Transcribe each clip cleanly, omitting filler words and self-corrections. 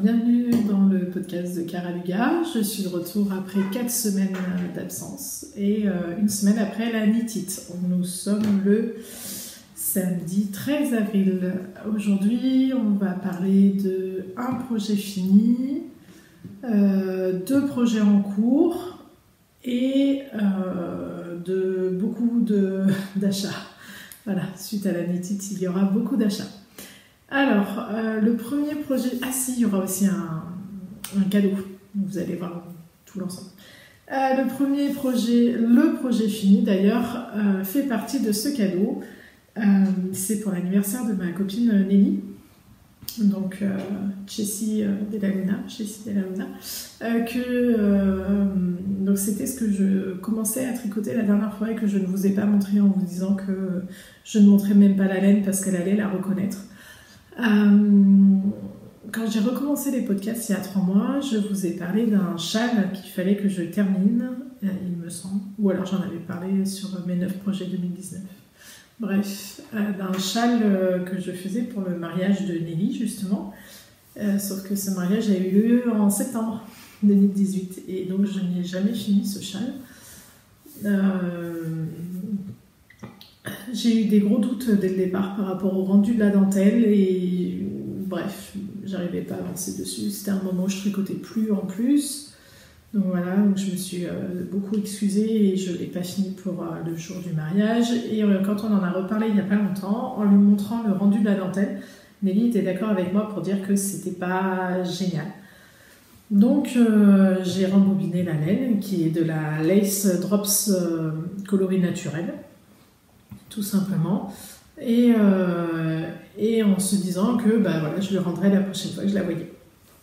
bienvenue dans le podcast de Cara Luga. Je suis de retour après 4 semaines d'absence et une semaine après la nitite. Nous sommes le samedi 13 avril. Aujourd'hui, on va parler de un projet fini, 2 projets en cours et de beaucoup d'achats. Voilà, suite à la nitite, il y aura beaucoup d'achats. Alors, le premier projet... Ah si, il y aura aussi un cadeau. Vous allez voir tout l'ensemble. Le premier projet, le projet fini d'ailleurs, fait partie de ce cadeau. C'est pour l'anniversaire de ma copine Nelly. Donc, Jessie Della Luna. Donc, c'était ce que je commençais à tricoter la dernière fois et que je ne vous ai pas montré en vous disant que je ne montrais même pas la laine parce qu'elle allait la reconnaître. Quand j'ai recommencé les podcasts il y a 3 mois, je vous ai parlé d'un châle qu'il fallait que je termine, il me semble, ou alors j'en avais parlé sur mes 9 projets 2019. Bref, d'un châle que je faisais pour le mariage de Nelly, justement, sauf que ce mariage a eu lieu en septembre 2018, et donc je n'ai jamais fini ce châle. J'ai eu des gros doutes dès le départ par rapport au rendu de la dentelle et bref, j'arrivais pas à avancer dessus. C'était un moment où je tricotais plus en plus. Donc voilà, donc je me suis beaucoup excusée et je l'ai pas fini pour le jour du mariage. Et quand on en a reparlé il y a pas longtemps, en lui montrant le rendu de la dentelle, Nelly était d'accord avec moi pour dire que c'était pas génial. Donc j'ai rembobiné la laine qui est de la Lace Drops coloris naturel. Tout simplement, et en se disant que voilà, je le rendrai la prochaine fois que je la voyais.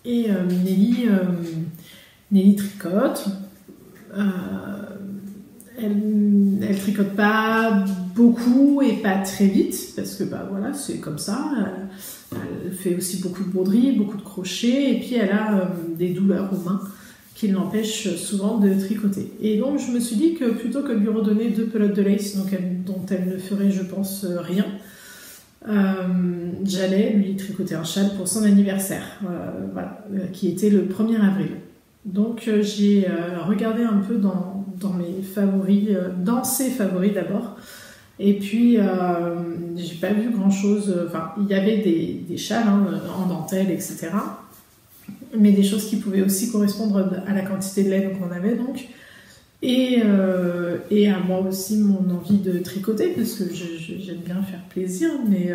Et Nelly tricote, elle tricote pas beaucoup et pas très vite, parce que voilà, c'est comme ça, elle fait aussi beaucoup de broderie, beaucoup de crochets, et puis elle a des douleurs aux mains qui l'empêche souvent de tricoter. Et donc je me suis dit que plutôt que de lui redonner 2 pelotes de lace dont elle ne ferait je pense rien, j'allais lui tricoter un châle pour son anniversaire, qui était le 1er avril. Donc j'ai regardé un peu dans mes favoris, dans ses favoris d'abord, et puis j'ai pas vu grand chose, il y avait des châles en dentelle, etc. mais des choses qui pouvaient aussi correspondre à la quantité de laine qu'on avait donc, et à moi aussi mon envie de tricoter, parce que j'aime bien faire plaisir, mais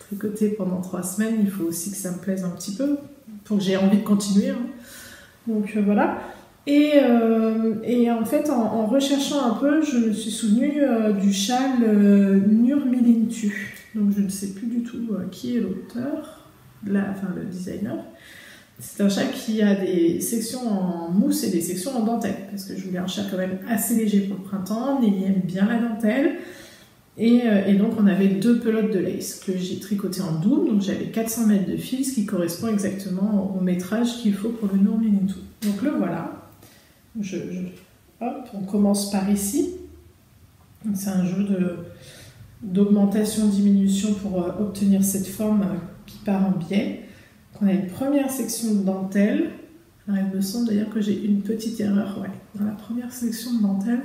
tricoter pendant 3 semaines, il faut aussi que ça me plaise un petit peu, pour que j'ai envie de continuer, donc voilà. Et en fait, en recherchant un peu, je me suis souvenue du châle Nurmilintu, donc je ne sais plus du tout qui est l'auteur, le designer. C'est un châle qui a des sections en mousse et des sections en dentelle, parce que je voulais un châle quand même assez léger pour le printemps. Nelly aime bien la dentelle, et donc on avait 2 pelotes de lace que j'ai tricotées en double, donc j'avais 400 mètres de fil, ce qui correspond exactement au métrage qu'il faut pour le Nurmilintu. Donc le voilà. Hop, on commence par ici. C'est un jeu d'augmentation-diminution pour obtenir cette forme qui part en biais. On a une première section de dentelle. Alors, il me semble d'ailleurs que j'ai une petite erreur. Ouais. Dans la première section de dentelle,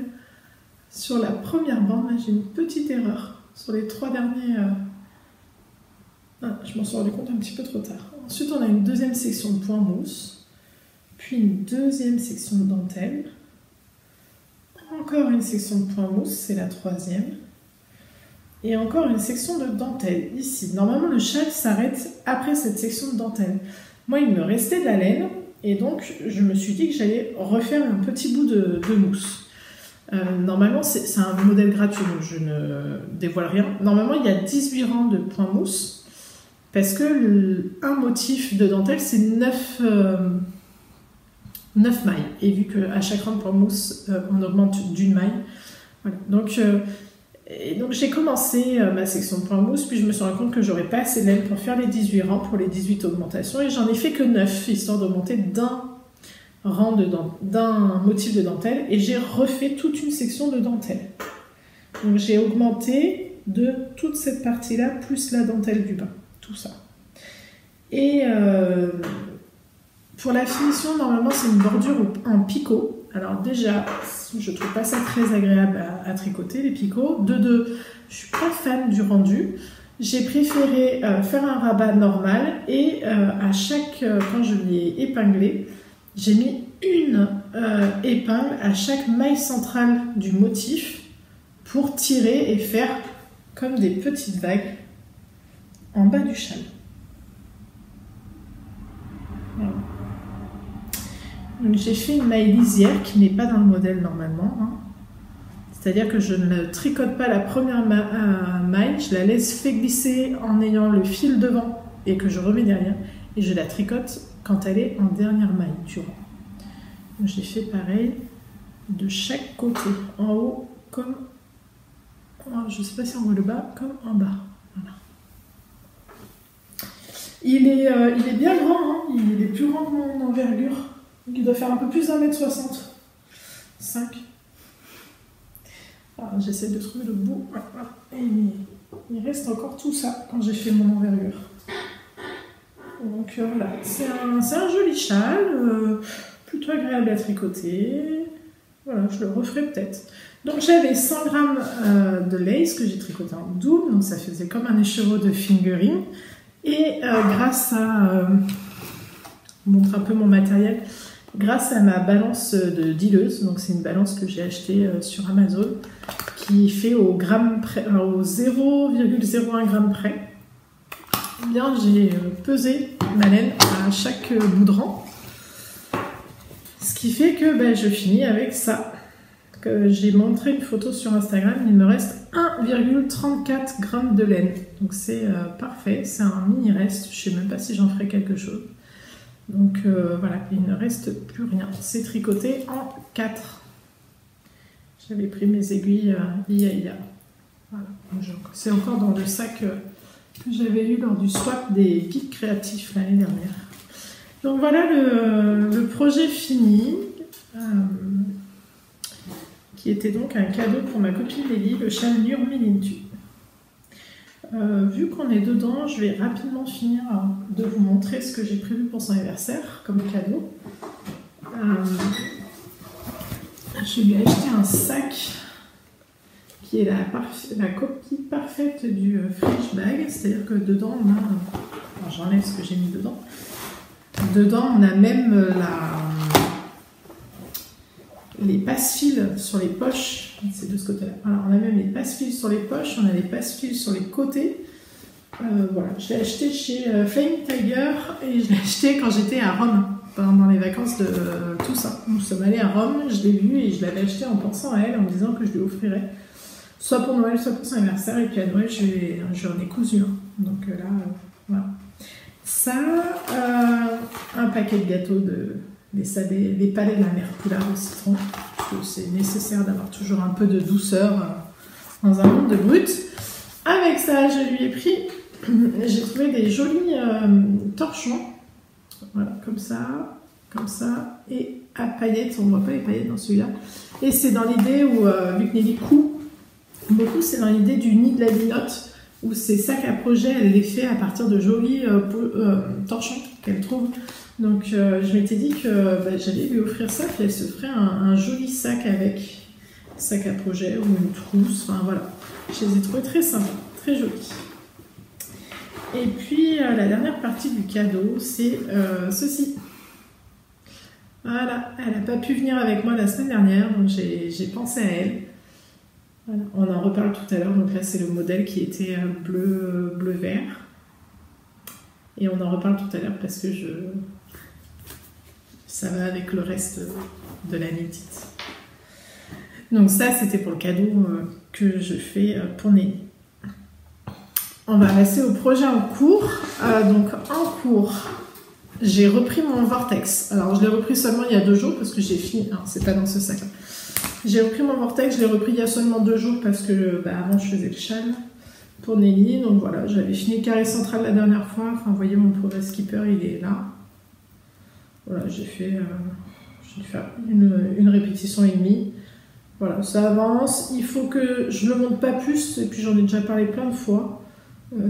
sur la première bande, j'ai une petite erreur. Sur les 3 derniers... je m'en suis rendu compte un petit peu trop tard. Ensuite, on a une deuxième section de point mousse. Puis une deuxième section de dentelle. Encore une section de point mousse, c'est la 3e. Et encore une section de dentelle, ici. Normalement, le châle s'arrête après cette section de dentelle. Moi, il me restait de la laine, et donc je me suis dit que j'allais refaire un petit bout de mousse. Normalement, c'est un modèle gratuit, donc je ne dévoile rien. Normalement, il y a 18 rangs de point mousse, parce que un motif de dentelle, c'est 9 mailles. Et vu qu'à chaque rang de point mousse, on augmente d'1 maille. Voilà. Donc j'ai commencé ma section de point mousse, puis je me suis rendu compte que j'aurais pas assez de laine pour faire les 18 rangs, pour les 18 augmentations, et j'en ai fait que 9, histoire d'augmenter d'un motif de dentelle, et j'ai refait toute une section de dentelle. Donc j'ai augmenté de toute cette partie-là, plus la dentelle du bas, tout ça. Et Pour la finition, normalement, c'est une bordure en picot. Alors déjà, je trouve pas ça très agréable à tricoter, les picots. De deux, je suis pas fan du rendu. J'ai préféré faire un rabat normal et à chaque, quand je l'ai épinglé, j'ai mis une épingle à chaque maille centrale du motif pour tirer et faire comme des petites vagues en bas du châle. Voilà. J'ai fait une maille lisière qui n'est pas dans le modèle normalement. Hein. C'est-à-dire que je ne tricote pas la première maille, je la laisse fait glisser en ayant le fil devant et que je remets derrière. Et je la tricote quand elle est en dernière maille du rang. J'ai fait pareil de chaque côté, en haut comme, je ne sais pas si on voit le bas, comme en bas. Voilà. Il est bien grand, hein. Il est plus grand que mon envergure. Il doit faire un peu plus d'1,65 m. J'essaie de trouver le bout. Et il reste encore tout ça quand j'ai fait mon envergure. Donc voilà, c'est un joli châle, plutôt agréable à tricoter. Voilà, je le referai peut-être. Donc j'avais 100 g de lace que j'ai tricoté en double, donc ça faisait comme un écheveau de fingering. Et grâce à... je vous montre un peu mon matériel. Grâce à ma balance de dealeuse, donc c'est une balance que j'ai achetée sur Amazon, qui fait au gramme près, au 0,01 g près. Eh bien, j'ai pesé ma laine à chaque bout de rang, ce qui fait que je finis avec ça. J'ai montré une photo sur Instagram, il me reste 1,34 g de laine, donc c'est parfait, c'est un mini reste, je ne sais même pas si j'en ferai quelque chose. Donc voilà, il ne reste plus rien. C'est tricoté en 4. J'avais pris mes aiguilles Iya. Voilà. C'est encore dans le sac que j'avais eu lors du swap des guides créatifs l'année dernière. Donc voilà le projet fini, qui était donc un cadeau pour ma copine Lélie, le châle Nurmilintu. Vu qu'on est dedans, je vais rapidement finir de vous montrer ce que j'ai prévu pour son anniversaire comme cadeau. Je lui ai acheté un sac qui est la copie parfaite du Fridge Bag, c'est-à-dire que dedans on a... Alors j'enlève ce que j'ai mis dedans. Dedans on a même les passe-fils sur les poches, c'est de ce côté-là. Alors, on a même les passe-fils sur les poches, on a les passe-fils sur les côtés. Voilà, je l'ai acheté chez Flying Tiger et je l'ai acheté quand j'étais à Rome, pendant les vacances de Toussaint. Nous sommes allés à Rome, je l'ai vu et je l'avais acheté en pensant à elle, en me disant que je lui offrirais soit pour Noël, soit pour son anniversaire. Et puis à Noël, j'en ai cousu un. Donc là, voilà. Ça, un paquet de gâteaux des palais de la mère Poulard au citron, parce que c'est nécessaire d'avoir toujours un peu de douceur dans un monde de brut. Avec ça, je lui ai pris, j'ai trouvé des jolis torchons, voilà, comme ça, et à paillettes, on ne voit pas les paillettes dans celui-là, et c'est dans l'idée où, vu que Nelly coud beaucoup, c'est dans l'idée du nid de la linotte, où ces sacs à projet, elle les fait à partir de jolis torchons qu'elle trouve. Donc je m'étais dit que j'allais lui offrir ça, puis elle se ferait un joli sac avec sac à projet ou une trousse, enfin voilà. Je les ai trouvés très sympas, très jolis. Et puis la dernière partie du cadeau, c'est ceci. Voilà, elle n'a pas pu venir avec moi la semaine dernière, donc j'ai pensé à elle. Voilà. On en reparle tout à l'heure, donc là c'est le modèle qui était bleu-vert. Et on en reparle tout à l'heure parce que ça va avec le reste de la médite. Donc ça, c'était pour le cadeau que je fais pour Nelly. On va passer au projet en cours. Donc en cours, j'ai repris mon vortex. Alors je l'ai repris seulement il y a 2 jours parce que j'ai fini. Alors c'est pas dans ce sac-là. J'ai repris mon vortex, je l'ai repris il y a seulement 2 jours parce que avant je faisais le châle pour Nelly. Donc voilà, j'avais fini le carré central la dernière fois. Enfin, vous voyez, mon progress keeper, il est là. Voilà, j'ai dû faire une répétition et demie. Voilà, ça avance. Il faut que je ne le monte pas plus, et puis j'en ai déjà parlé plein de fois.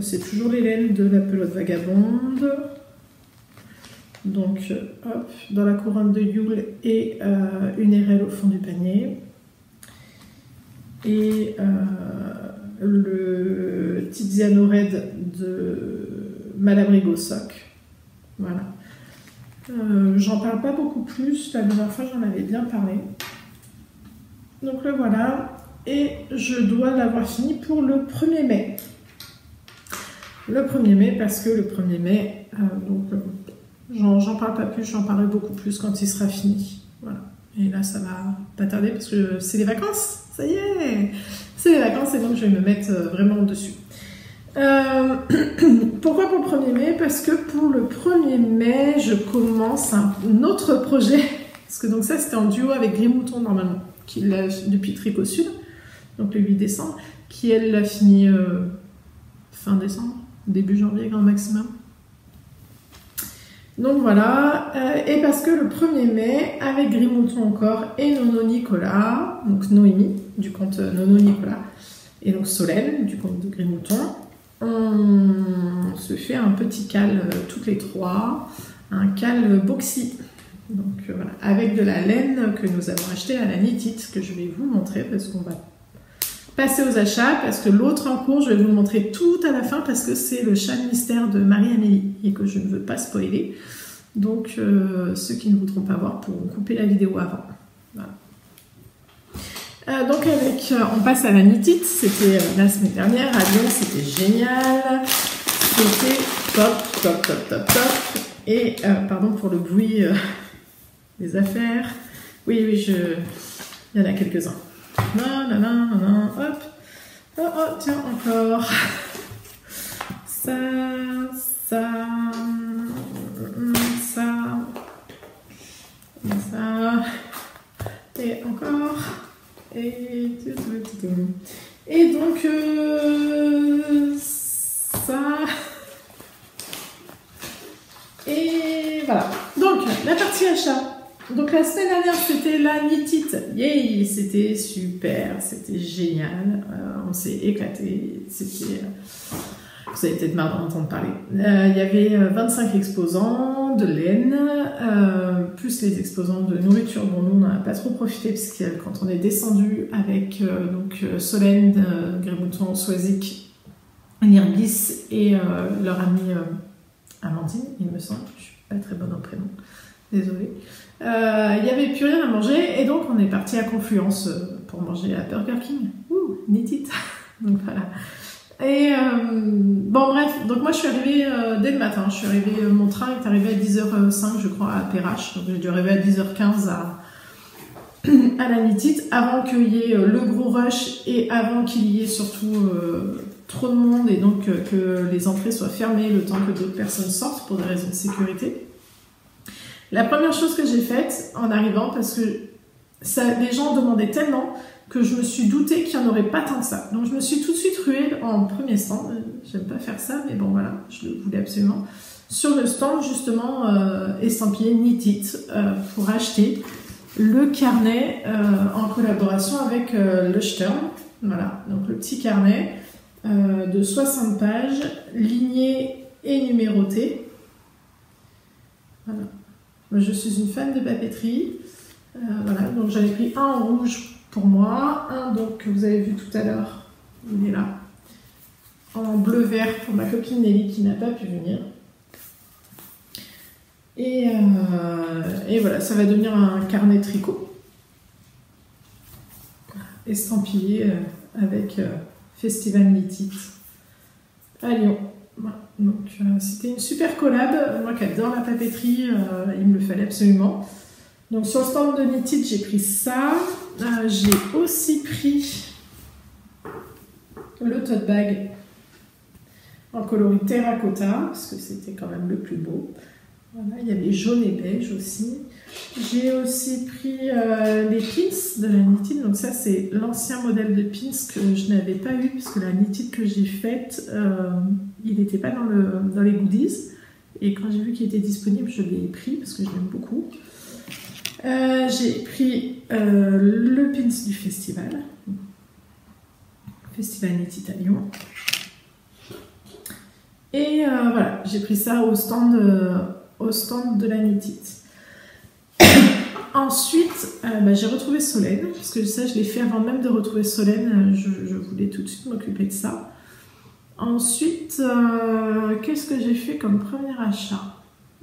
C'est toujours les laines de la pelote vagabonde. Donc, hop, dans la couronne de Yule et une érelle au fond du panier. Et le Tiziano Red de Malabrigo Sock. Voilà. J'en parle pas beaucoup plus, la dernière fois j'en avais bien parlé. Donc le voilà, et je dois l'avoir fini pour le 1er mai. Le 1er mai, parce que le 1er mai, j'en parle pas plus, j'en parlerai beaucoup plus quand il sera fini. Voilà. Et là ça va pas tarder parce que c'est les vacances, ça y est, c'est les vacances et donc je vais me mettre vraiment dessus. Pourquoi pour le 1er mai? Parce que pour le 1er mai, je commence un autre projet. Parce que donc ça, c'était en duo avec Grimouton normalement, qui l'a depuis Tricot Sud, donc le 8 décembre, qui elle l'a fini fin décembre, début janvier grand maximum. Donc voilà, et parce que le 1er mai, avec Grimouton encore et Nono Nicolas, donc Noémie du compte Nono Nicolas, et donc Solène du compte de Grimouton, on se fait un petit cal toutes les trois, un cal boxy. Donc voilà, avec de la laine que nous avons acheté à la Knit-It, que je vais vous montrer parce qu'on va passer aux achats, parce que l'autre en cours, je vais vous le montrer tout à la fin parce que c'est le châle mystère de Marie-Amélie et que je ne veux pas spoiler. Donc ceux qui ne voudront pas voir pourront couper la vidéo avant. Voilà. Donc on passe à la Knit-It, c'était la semaine dernière à Lyon, c'était génial, c'était top. Et pardon pour le bruit des affaires, oui, il y en a quelques-uns. Non, hop, oh, tiens, encore, ça, et encore. Et donc ça et voilà. Donc la partie achat. Donc la semaine dernière c'était la Knit-It. Yay, c'était super, c'était génial. On s'est éclaté. C'était vous avez peut-être marre d'en entendre parler. Il y avait 25 exposants de laine, plus les exposants de nourriture. Bon, nous, on n'en a pas trop profité, parce que quand on est descendu avec Solène, Grimouton, Swazik, Nirbis et leur amie Amandine, il me semble. Je suis pas très bonne en prénom. Désolée. Il n'y avait plus rien à manger, et donc on est parti à Confluence pour manger à Burger King. Ouh, Knit-It. Donc voilà. Et bon bref, donc moi je suis arrivée dès le matin, mon train est arrivé à 10h05 je crois à Perrache, donc j'ai dû arriver à 10h15 à la Knit-It avant qu'il y ait le gros rush et avant qu'il y ait surtout trop de monde et donc que les entrées soient fermées le temps que d'autres personnes sortent pour des raisons de sécurité. La première chose que j'ai faite en arrivant, parce que les gens demandaient tellement que je me suis doutée qu'il n'y en aurait pas tant que ça. Donc je me suis tout de suite ruée en premier stand. J'aime pas faire ça, mais bon voilà, je le voulais absolument. Sur le stand justement estampillé Knit-It pour acheter le carnet en collaboration avec le Stern. Voilà, donc le petit carnet de 60 pages, ligné et numéroté. Voilà. Moi, je suis une fan de papeterie. Voilà, donc j'avais pris un en rouge pour moi, un donc que vous avez vu tout à l'heure, il est là, en bleu-vert pour ma copine Nelly qui n'a pas pu venir. Et voilà, ça va devenir un carnet tricot estampillé avec Festival Knit-It à Lyon. Voilà. Donc c'était une super collab, moi qui adore la papeterie, il me le fallait absolument. Donc sur le stand de Knit-It, j'ai pris ça. J'ai aussi pris le tote bag en coloris terracotta, parce que c'était quand même le plus beau. Voilà, il y avait jaune et beige aussi. J'ai aussi pris les pins de la Knit-It. Donc ça, c'est l'ancien modèle de pins que je n'avais pas eu, parce que la Knit-It que j'ai faite, il n'était pas dans les goodies. Et quand j'ai vu qu'il était disponible, je l'ai pris, parce que je l'aime beaucoup. J'ai pris le pins du festival Knit-It à Lyon. Et voilà, j'ai pris ça au stand au stand de la Knit It. Ensuite, j'ai retrouvé Solène, parce que ça je l'ai fait avant même de retrouver Solène, je voulais tout de suite m'occuper de ça. Ensuite, qu'est-ce que j'ai fait comme premier achat?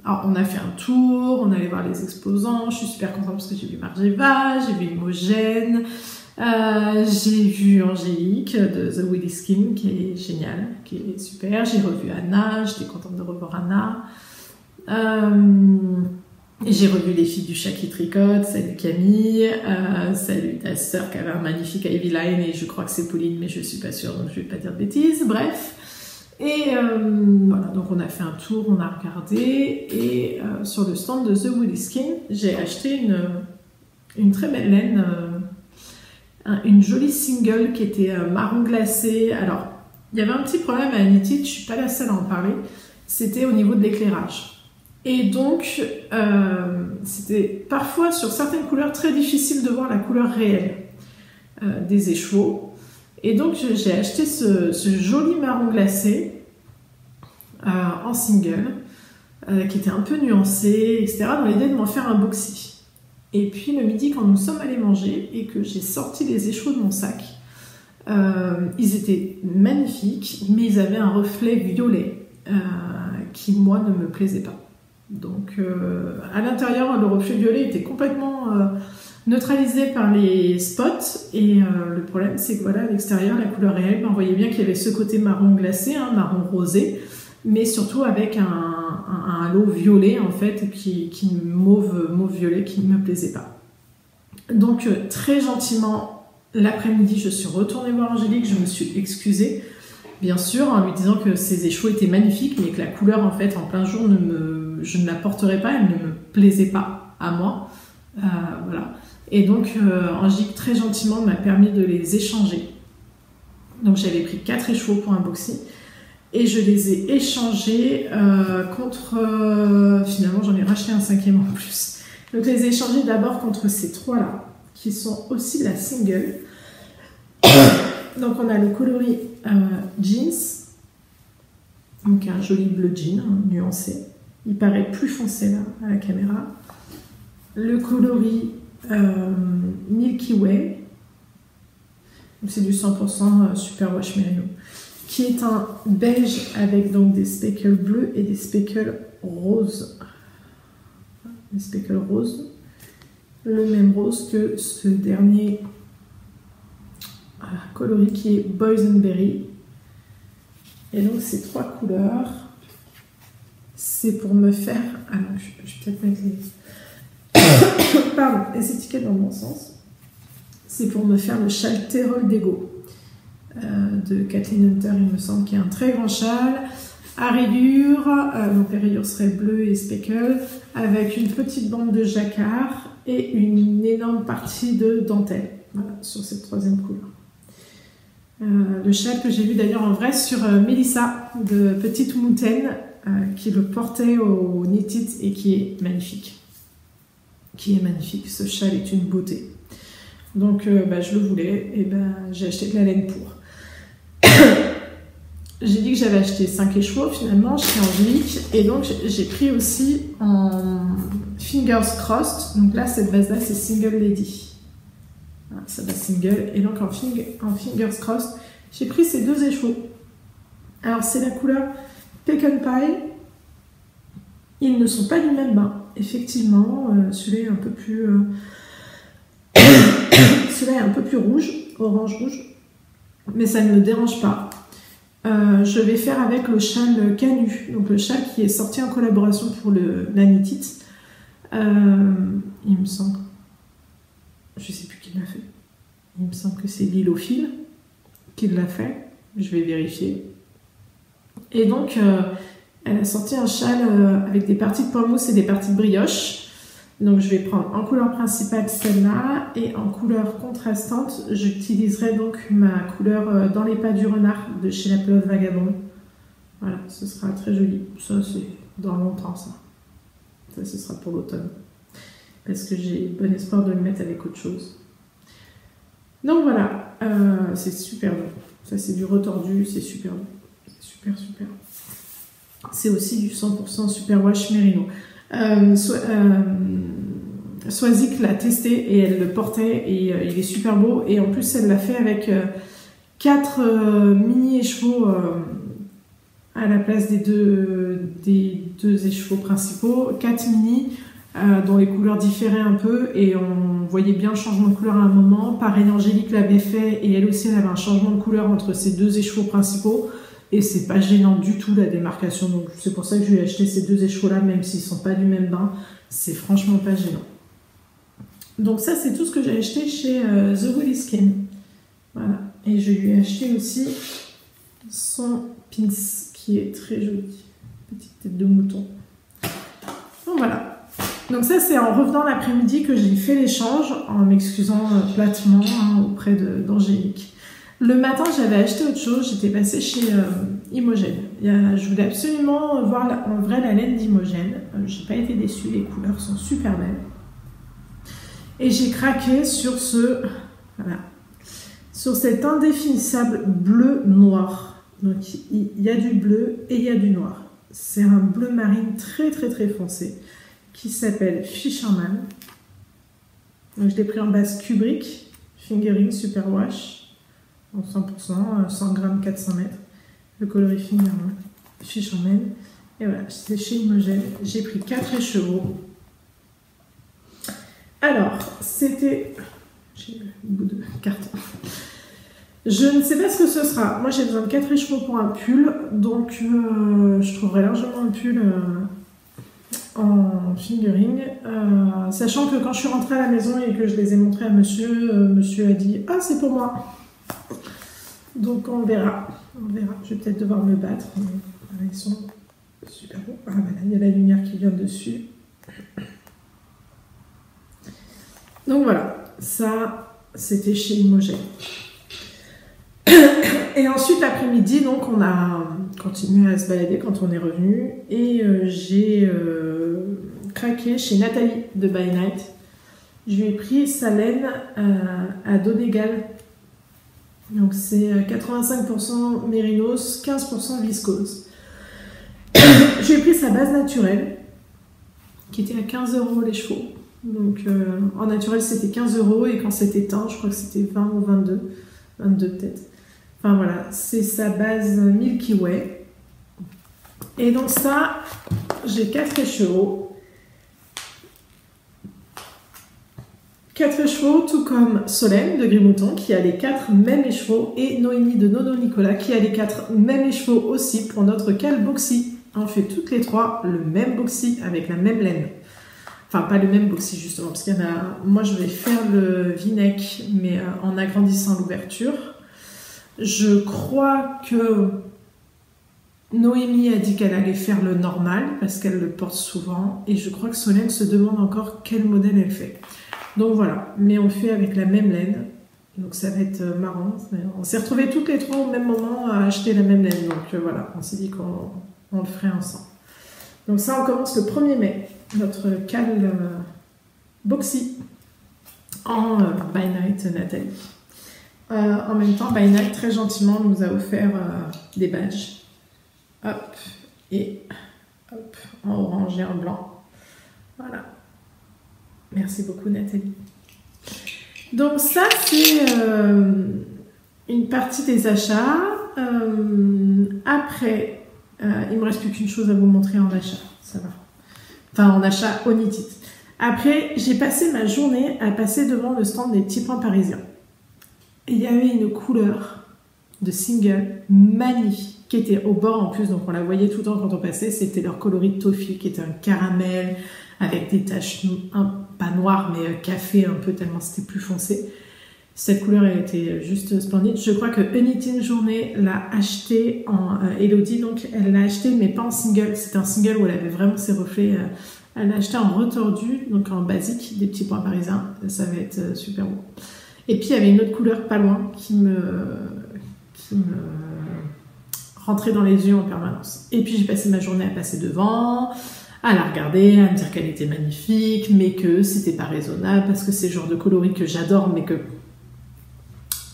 Alors, on a fait un tour, on allait voir les exposants, je suis super contente parce que j'ai vu Margeva, j'ai vu Imogen, j'ai vu Angélique de The Willy Skin qui est géniale, qui est super, j'ai revu Anna, j'étais contente de revoir Anna. J'ai revu les filles du chat qui tricote, salut Camille, salut ta sœur qui avait un magnifique Ivy Line et je crois que c'est Pauline mais je suis pas sûre donc je vais pas dire de bêtises, bref. Et voilà, donc on a fait un tour, on a regardé et sur le stand de The Willy Skin, j'ai acheté une très belle laine, une jolie single qui était marron glacé. Alors, il y avait un petit problème à Knit It, je suis pas la seule à en parler, c'était au niveau de l'éclairage. Et donc, c'était parfois sur certaines couleurs très difficile de voir la couleur réelle des écheveaux. Et donc, j'ai acheté ce joli marron glacé en single, qui était un peu nuancé, etc., dans l'idée de m'en faire un boxy. Et puis, le midi, quand nous sommes allés manger et que j'ai sorti les écheveaux de mon sac, ils étaient magnifiques, mais ils avaient un reflet violet qui, moi, ne me plaisait pas. Donc à l'intérieur, le reflet violet était complètement neutralisé par les spots et le problème c'est que voilà, à l'extérieur, la couleur réelle, on voyait bien qu'il y avait ce côté marron glacé, marron rosé, mais surtout avec un halo violet en fait, mauve violet qui ne me plaisait pas. Donc très gentiment, l'après-midi, je suis retournée voir Angélique, je me suis excusée, bien sûr, en lui disant que ses écheveaux étaient magnifiques, mais que la couleur en fait en plein jour je ne la porterais pas, elle ne me plaisait pas à moi. Voilà. Et donc, Angélique, très gentiment, m'a permis de les échanger. Donc, j'avais pris 4 écheveaux pour un boxy. Et je les ai échangés contre... finalement, j'en ai racheté un 5e en plus. Donc, je les ai échangés d'abord contre ces 3-là, qui sont aussi de la single. Donc, on a le coloris jeans. Donc, un joli bleu jean, nuancé. Il paraît plus foncé là, à la caméra. Le coloris Milky Way. C'est du 100% Superwash Merino. Qui est un beige avec donc des speckles bleus et des speckles roses. Des speckles roses. Le même rose que ce dernier coloris qui est Boysenberry. Et donc ces 3 couleurs, c'est pour me faire... Ah non, je vais peut-être mettre les... Pardon, les étiquettes dans le bon sens. C'est pour me faire le châle Terol d'Ego de Kathleen Hunter, il me semble, qui est un très grand châle à rayures. Donc les rayures seraient bleues et speckle, avec une petite bande de jacquard et une énorme partie de dentelle. Voilà, sur cette 3e couleur. Le châle que j'ai vu d'ailleurs en vrai sur Mélissa de Petite Mountain, qui le portait au Knit It et qui est magnifique. Ce châle est une beauté. Donc je le voulais et j'ai acheté de la laine pour. J'ai dit que j'avais acheté 5 écheveaux finalement chez Angélique et donc j'ai pris aussi en Fingers Crossed. Donc là cette base là c'est Single Lady. Voilà, ça va single et donc en Fingers Crossed j'ai pris ces 2 écheveaux. Alors c'est la couleur Pecan Pie. Ils ne sont pas du même bain. Effectivement, celui-là est un peu plus... celui-là est un peu plus rouge, orange-rouge. Mais ça ne me dérange pas. Je vais faire avec le châle Canu. Donc le châle qui est sorti en collaboration pour la Knit It. Il me semble... Je ne sais plus qui l'a fait. Il me semble que c'est Lilophile qui l'a fait. Je vais vérifier. Et donc, elle a sorti un châle avec des parties de poil mousse et des parties de brioche. Donc, je vais prendre en couleur principale celle-là et en couleur contrastante, j'utiliserai donc ma couleur dans les pas du renard de chez La Pelote Vagabonde. Voilà, ce sera très joli. Ça, c'est dans longtemps, ça. Ça, ce sera pour l'automne. Parce que j'ai bon espoir de le mettre avec autre chose. Donc voilà, c'est super bon. Ça, c'est du retordu, c'est super bon. C'est super. C'est aussi du 100% Superwash Merino. Swazik l'a testé et elle le portait et il est super beau. Et en plus, elle l'a fait avec 4 mini écheveaux à la place des deux écheveaux principaux. 4 mini dont les couleurs différaient un peu et on voyait bien le changement de couleur à un moment. Pareil, Angélique l'avait fait et elle aussi elle avait un changement de couleur entre ces 2 écheveaux principaux. Et c'est pas gênant du tout la démarcation. Donc c'est pour ça que je lui ai acheté ces 2 écheveaux là, même s'ils sont pas du même bain. C'est franchement pas gênant. Donc ça, c'est tout ce que j'ai acheté chez The Woolly Skin. Voilà. Et je lui ai acheté aussi son pins, qui est très joli. Petite tête de mouton. Donc voilà. Donc ça, c'est en revenant l'après-midi que j'ai fait l'échange, en m'excusant platement auprès d'Angélique. Le matin, j'avais acheté autre chose. J'étais passée chez Imogen. Je voulais absolument voir en vrai la laine d'Imogen. J'ai pas été déçue. Les couleurs sont super belles. Et j'ai craqué sur voilà, sur cet indéfinissable bleu noir. Donc il y a du bleu et il y a du noir. C'est un bleu marine très très très foncé qui s'appelle Fisherman. Donc je l'ai pris en base Kubrick, Fingering Superwash, en 100%, 100 grammes 400 mètres. Le coloris Fisherman. Et voilà, c'est chez Imogen. J'ai pris 4 écheveaux. Alors, c'était... J'ai le bout de carton. Je ne sais pas ce que ce sera. Moi, j'ai besoin de 4 écheveaux pour un pull. Donc, je trouverai largement un pull en fingering. Sachant que quand je suis rentrée à la maison et que je les ai montrés à monsieur, monsieur a dit « Ah, c'est pour moi !» Donc, on verra. On verra. Je vais peut-être devoir me battre. Voilà, ils sont super beaux. Ah, voilà, il y a la lumière qui vient dessus. Donc voilà, ça c'était chez Imogen. Et ensuite l'après-midi, donc on a continué à se balader quand on est revenu et j'ai craqué chez Nathalie de By Night. Je lui ai pris sa laine à Donegal. Donc c'est 85% mérinos, 15% viscose. Je lui ai pris sa base naturelle qui était à 15 € les chevaux. Donc en naturel c'était 15 € et quand c'était teint je crois que c'était 20 ou 22 peut-être. Enfin voilà, c'est sa base Milky Way. Et donc ça, j'ai 4 écheveaux. 4 écheveaux, tout comme Solène de Grimouton qui a les 4 mêmes écheveaux et Noémie de Nono Nicolas qui a les 4 mêmes écheveaux aussi pour notre cale boxy. On fait toutes les 3 le même boxy avec la même laine. Enfin, pas le même boxy justement, parce qu'il y en a... Moi, je vais faire le V-neck, mais en agrandissant l'ouverture. Je crois que Noémie a dit qu'elle allait faire le normal, parce qu'elle le porte souvent. Et je crois que Solène se demande encore quel modèle elle fait. Donc voilà, mais on fait avec la même laine. Donc ça va être marrant. On s'est retrouvés toutes les 3 au même moment à acheter la même laine. Donc voilà, on s'est dit qu'on le ferait ensemble. Donc ça, on commence le 1er mai. Notre cale boxy en By Night Nathalie. En même temps, By Night très gentiment nous a offert des badges. Hop, et hop, en orange et en blanc. Voilà. Merci beaucoup Nathalie. Donc ça, c'est une partie des achats. Après, il ne me reste plus qu'une chose à vous montrer en achat. Ça va. Enfin, en achat Onitit. Après, j'ai passé ma journée à passer devant le stand des petits pains parisiens. Et il y avait une couleur de single magnifique qui était au bord en plus, donc on la voyait tout le temps quand on passait. C'était leur coloris toffee qui était un caramel avec des taches, pas noires, mais café un peu, tellement c'était plus foncé. Cette couleur elle était juste splendide. Je crois que Anything Journée l'a acheté en Elodie, donc elle l'a acheté mais pas en single. C'était un single où elle avait vraiment ses reflets. Elle l'a acheté en retordu, donc en basique, des petits points parisiens. Ça va être super beau. Et puis il y avait une autre couleur pas loin qui me rentrait dans les yeux en permanence. Et puis j'ai passé ma journée à passer devant, à la regarder, à me dire qu'elle était magnifique, mais que c'était pas raisonnable parce que c'est le genre de coloris que j'adore, mais que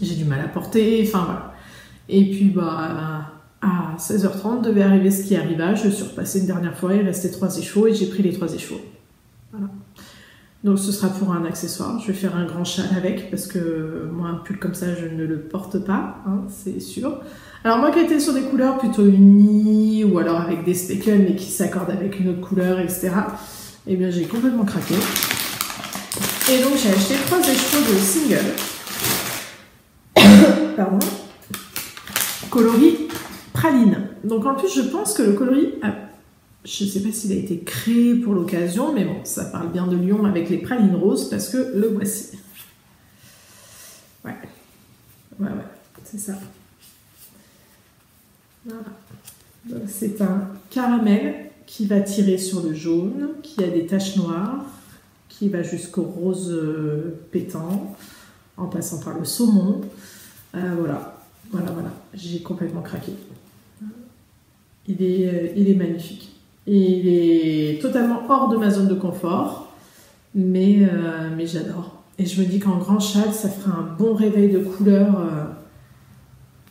j'ai du mal à porter. Enfin voilà. Et puis bah à 16h30 devait arriver ce qui arriva. Je suis repassée une dernière fois, il restait 3 échos et j'ai pris les 3 échos. Voilà. Donc ce sera pour un accessoire. Je vais faire un grand châle avec parce que moi un pull comme ça je ne le porte pas, hein, c'est sûr. Alors moi qui étais sur des couleurs plutôt unies ou alors avec des speckles mais qui s'accordent avec une autre couleur, etc. Eh bien j'ai complètement craqué. Et donc j'ai acheté 3 échos de single. Pardon. Coloris praline. Donc en plus je pense que le coloris, je ne sais pas s'il a été créé pour l'occasion, mais bon, ça parle bien de Lyon avec les pralines roses parce que le voici. Ouais, c'est ça. Voilà. C'est un caramel qui va tirer sur le jaune, qui a des taches noires, qui va jusqu'au rose pétant, en passant par le saumon. Voilà. J'ai complètement craqué. Il est magnifique. Il est totalement hors de ma zone de confort, mais j'adore. Et je me dis qu'en grand châle, ça fera un bon réveil de couleurs.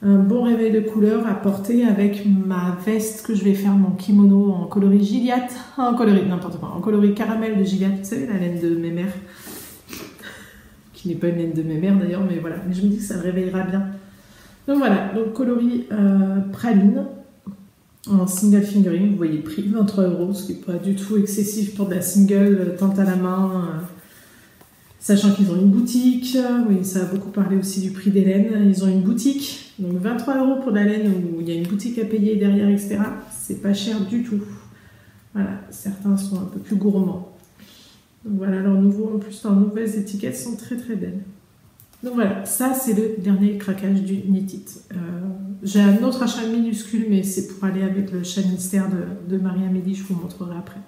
Un bon réveil de couleurs à porter avec ma veste que je vais faire, mon kimono en coloris Gilliatt, en coloris caramel de Gilliatt, vous savez, la laine de mémère, qui n'est pas une laine de mémère d'ailleurs, mais voilà, mais je me dis que ça le réveillera bien. Donc voilà, donc coloris praline, en single fingering, vous voyez le prix, 23 €, ce qui n'est pas du tout excessif pour de la single, tant à la main, sachant qu'ils ont une boutique. Oui, ça a beaucoup parlé aussi du prix des laines, ils ont une boutique, donc 23 € pour de la laine où il y a une boutique à payer derrière, etc. C'est pas cher du tout. Voilà, certains sont un peu plus gourmands. Donc voilà, leurs nouvelles étiquettes sont très très belles. Donc voilà, ça c'est le dernier craquage du Knit It. J'ai un autre achat minuscule, mais c'est pour aller avec le châle mystère de Marie-Amélie, je vous montrerai après.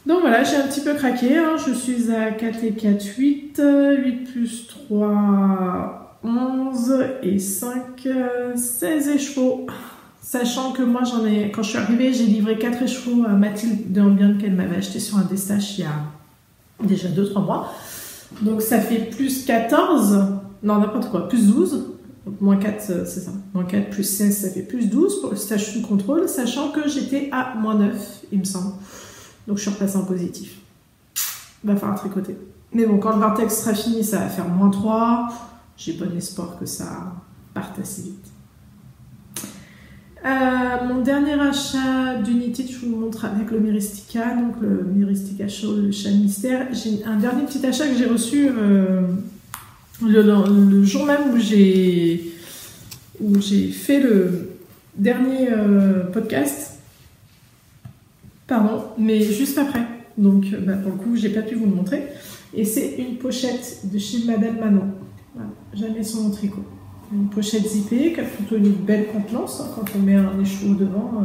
Donc voilà, j'ai un petit peu craqué, hein. Je suis à 4 et 4, 8, 8 plus 3, 11 et 5, 16 écheveaux. Sachant que moi quand je suis arrivée, j'ai livré 4 écheveaux à Mathilde de Ambiance qu'elle m'avait acheté sur un Destache il y a déjà 2-3 mois. Donc ça fait plus 14, non n'importe quoi, plus 12, donc moins 4 c'est ça, moins 4 plus 16 ça fait plus 12 pour le stage sous contrôle, sachant que j'étais à moins 9 il me semble, donc je suis repassée en positif. Il va falloir tricoter. Mais bon, quand le vortex sera fini ça va faire moins 3, j'ai bon espoir que ça parte assez vite. Mon dernier achat d'Unity, je vous montre avec le Myristica, donc le Myristica Shawl, le châle mystère. J'ai un dernier petit achat que j'ai reçu le jour même où j'ai fait le dernier podcast, pardon, mais juste après. Donc pour le coup, j'ai pas pu vous le montrer. Et c'est une pochette de chez Madame Manon. Voilà, jamais sans mon tricot. Une pochette zippée qui a plutôt une belle contenance, hein, quand on met un écheveau devant.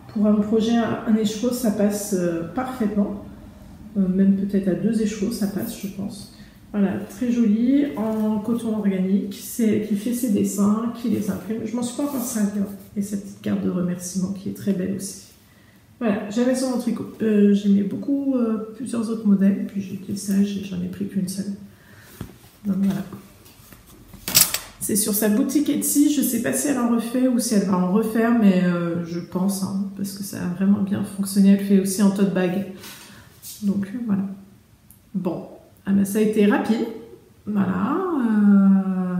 Pour un projet, un écheveau, ça passe parfaitement. Même peut-être à 2 échevaux, ça passe, je pense. Voilà, très joli, en coton organique, qui fait ses dessins, qui les imprime. Je m'en suis pas encore servie. Et cette petite carte de remerciement qui est très belle aussi. Voilà, j'avais sur mon tricot. J'aimais beaucoup plusieurs autres modèles, puis j'ai été sage et j'en ai pris qu'une seule. Donc voilà. C'est sur sa boutique Etsy, je ne sais pas si elle en refait ou si elle va en refaire, mais je pense, hein, parce que ça a vraiment bien fonctionné. Elle fait aussi en tote bag. Donc voilà. Bon, ça a été rapide. Voilà.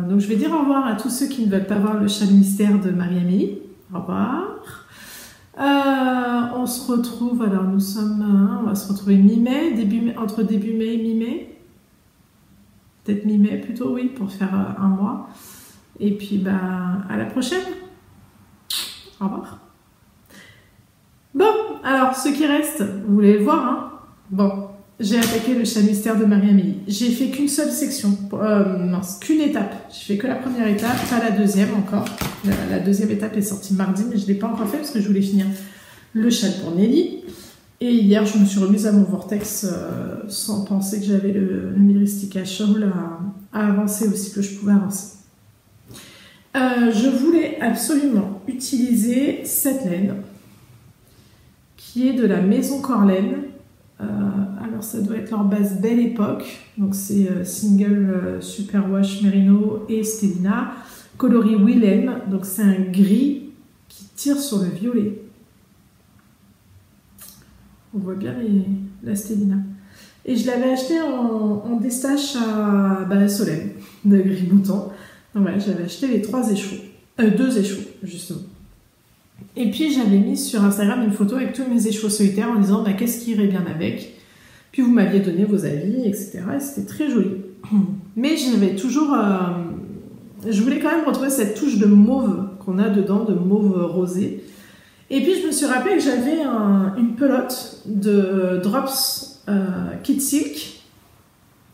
Donc je vais dire au revoir à tous ceux qui ne veulent pas voir le châle mystère de Marie-Amélie. Au revoir. On se retrouve, alors nous sommes, on va se retrouver mi-mai, entre début mai et mi-mai. Peut-être mi-mai plutôt, oui, pour faire un mois. Et puis, à la prochaine. Au revoir. Bon, alors, ce qui reste, vous voulez le voir, hein? Bon, j'ai attaqué le châle mystère de Marie-Amélie. J'ai fait qu'une seule section, qu'une étape. J'ai fait que la première étape, pas la deuxième encore. La deuxième étape est sortie mardi, mais je ne l'ai pas encore fait parce que je voulais finir le châle pour Nelly. Et hier, je me suis remise à mon vortex sans penser que j'avais le Myristica Shawl à avancer aussi, que je pouvais avancer. Je voulais absolument utiliser cette laine qui est de la Maison Corlaine. Alors, ça doit être leur base Belle Époque. Donc, c'est Single Superwash Merino et Stellina. coloris Willem, donc c'est un gris qui tire sur le violet. On voit bien la Stélina. Et je l'avais acheté en déstache à Solène, de Gris-Bouton. Donc voilà, j'avais acheté les 2 échos, justement. Et puis j'avais mis sur Instagram une photo avec tous mes échos solitaires en disant qu'est-ce qui irait bien avec. Puis vous m'aviez donné vos avis, etc. Et c'était très joli. Mais j'avais toujours... je voulais quand même retrouver cette touche de mauve qu'on a dedans, de mauve rosé. Et puis je me suis rappelé que j'avais une pelote de Drops Kid Silk,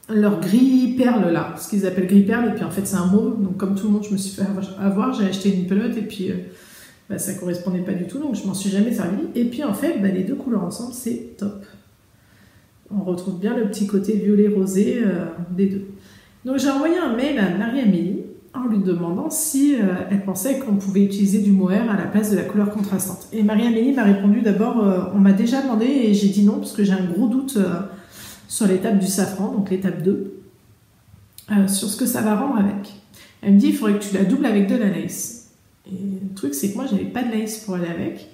leur gris perle là, ce qu'ils appellent gris perle, et puis en fait c'est un mauve, donc comme tout le monde je me suis fait avoir, j'ai acheté une pelote et puis ça correspondait pas du tout, donc je m'en suis jamais servi. Et puis en fait les 2 couleurs ensemble c'est top. On retrouve bien le petit côté violet rosé des 2. Donc j'ai envoyé un mail à Marie-Amélie en lui demandant si elle pensait qu'on pouvait utiliser du mohair à la place de la couleur contrastante. Et Marie-Amélie m'a répondu d'abord, on m'a déjà demandé et j'ai dit non parce que j'ai un gros doute sur l'étape du safran, donc l'étape 2, sur ce que ça va rendre avec. Elle me dit il faudrait que tu la doubles avec de la lace. Et le truc c'est que moi j'avais pas de lace pour aller avec.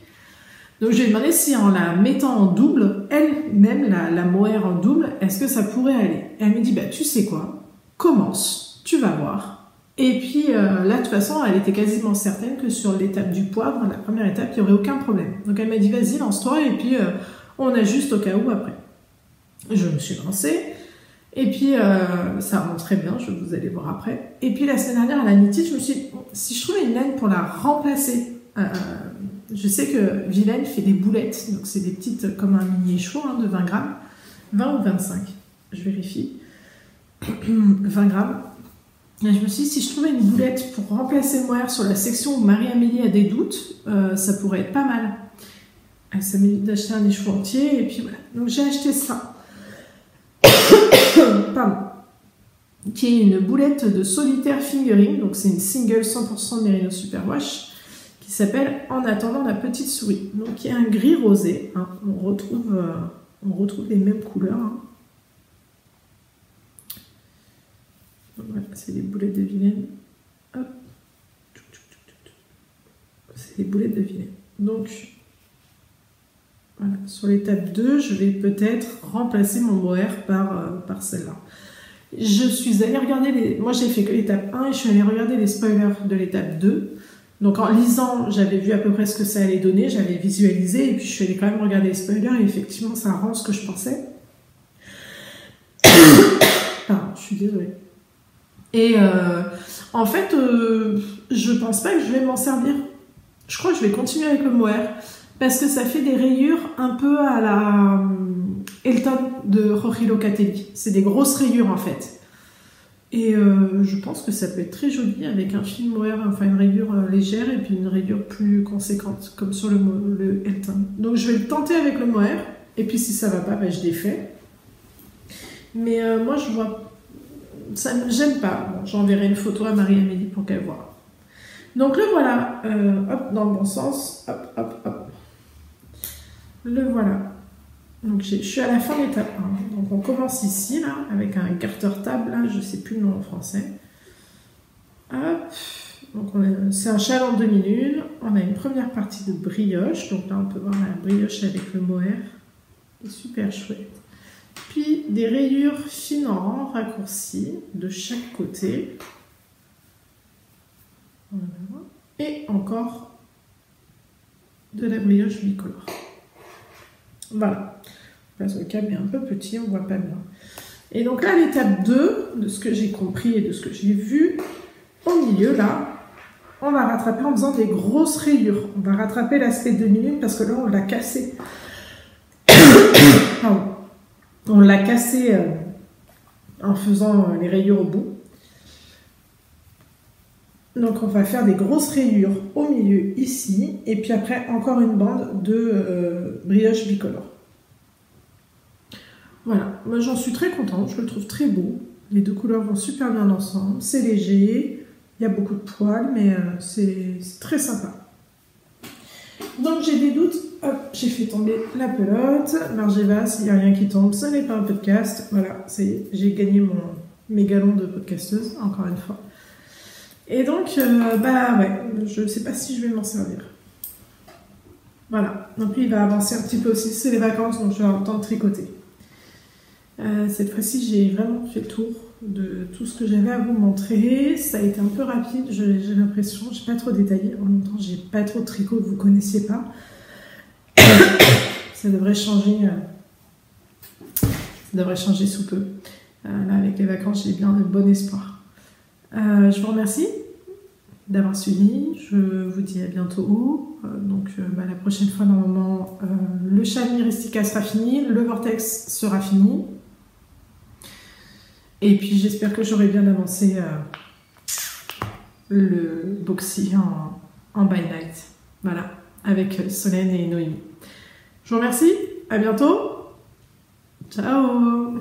Donc je lui ai demandé si en la mettant en double, elle-même la mohair en double, est-ce que ça pourrait aller. Et elle me dit tu sais quoi, commence, tu vas voir. Et puis là, de toute façon, elle était quasiment certaine que sur l'étape du poivre, la première étape, il n'y aurait aucun problème. Donc elle m'a dit, vas-y, lance-toi, et puis on ajuste au cas où après. Je me suis lancée, et puis ça rentre très bien, vous allez voir après. Et puis la semaine dernière, à la Nitty, je me suis dit, si je trouvais une laine pour la remplacer, je sais que Vilaine fait des boulettes, donc c'est des petites, comme un mini écheveau de 20 grammes, 20 ou 25, je vérifie, 20 grammes. Et je me suis dit, si je trouvais une boulette pour remplacer le mohair sur la section où Marie-Amélie a des doutes, ça pourrait être pas mal. Elle s'est mis d'acheter un écheveau entier, et puis voilà. Donc j'ai acheté ça. Pardon. Qui est une boulette de solitaire fingering, donc c'est une single 100% Merino Superwash, qui s'appelle En attendant la petite souris. Donc il y a un gris rosé, on retrouve les mêmes couleurs. Voilà, c'est des boulettes de Vilaine. Hop. C'est des boulettes de Vilaine. Donc, voilà, sur l'étape 2, je vais peut-être remplacer mon mohair par celle-là. Je suis allée regarder moi j'ai fait que l'étape 1 et je suis allée regarder les spoilers de l'étape 2. Donc en lisant, j'avais vu à peu près ce que ça allait donner, j'avais visualisé, et puis je suis allée quand même regarder les spoilers, et effectivement ça rend ce que je pensais. Pardon, je suis désolée. Et en fait, je pense pas que je vais m'en servir. Je crois que je vais continuer avec le mohair parce que ça fait des rayures un peu à la Elton de Jorge Locatelli. C'est des grosses rayures en fait. Et je pense que ça peut être très joli avec un fil mohair, enfin une rayure légère et puis une rayure plus conséquente, comme sur le Elton. Donc je vais le tenter avec le mohair, et puis si ça va pas, je défais. Mais moi je vois... J'aime pas. Bon, j'enverrai une photo à Marie-Amélie pour qu'elle voie. Donc le voilà. Hop, dans le bon sens. Hop, hop, hop. Le voilà. Donc je suis à la fin de l'étape 1. Donc on commence ici, là, avec un garter table, là, je sais plus le nom en français. Hop. Donc c'est un châle en demi-lune. On a une première partie de brioche. Donc là on peut voir la brioche avec le mohair. C'est super chouette. Puis des rayures fines en rang raccourcis de chaque côté. Voilà. Et encore de la brioche bicolore. Voilà. Là, le câble est un peu petit, on voit pas bien. Et donc là, l'étape 2, de ce que j'ai compris et de ce que j'ai vu, au milieu, là, on va rattraper en faisant des grosses rayures. On va rattraper l'aspect demi-lune parce que là, on l'a cassé. Pardon. On l'a cassé en faisant les rayures au bout. Donc on va faire des grosses rayures au milieu ici, et puis après encore une bande de brioche bicolore. Voilà, moi j'en suis très contente, je le trouve très beau. Les 2 couleurs vont super bien ensemble, c'est léger, il y a beaucoup de poils, mais c'est très sympa. Donc j'ai des doutes, hop, j'ai fait tomber la pelote, margez basse, il n'y a rien qui tombe, ce n'est pas un podcast, voilà, ça y est, j'ai gagné mes galons de podcasteuse, encore une fois. Et donc, bah ouais, je ne sais pas si je vais m'en servir. Voilà. Donc lui, il va avancer un petit peu aussi. C'est les vacances, donc je vais avoir le temps de tricoter. Cette fois-ci, j'ai vraiment fait le tour de tout ce que j'avais à vous montrer. Ça a été un peu rapide, j'ai l'impression. J'ai pas trop détaillé. En même temps, j'ai pas trop de tricot que vous connaissiez pas. Ça devrait changer. Ça devrait changer sous peu. Là, avec les vacances, j'ai bien de bon espoir. Je vous remercie d'avoir suivi. Je vous dis à bientôt. La prochaine fois, normalement, le Chalmis Rustica sera fini, le Vortex sera fini. Et puis, j'espère que j'aurai bien avancé le Boxy en by night. Voilà, avec Solène et Noémie. Je vous remercie. À bientôt. Ciao.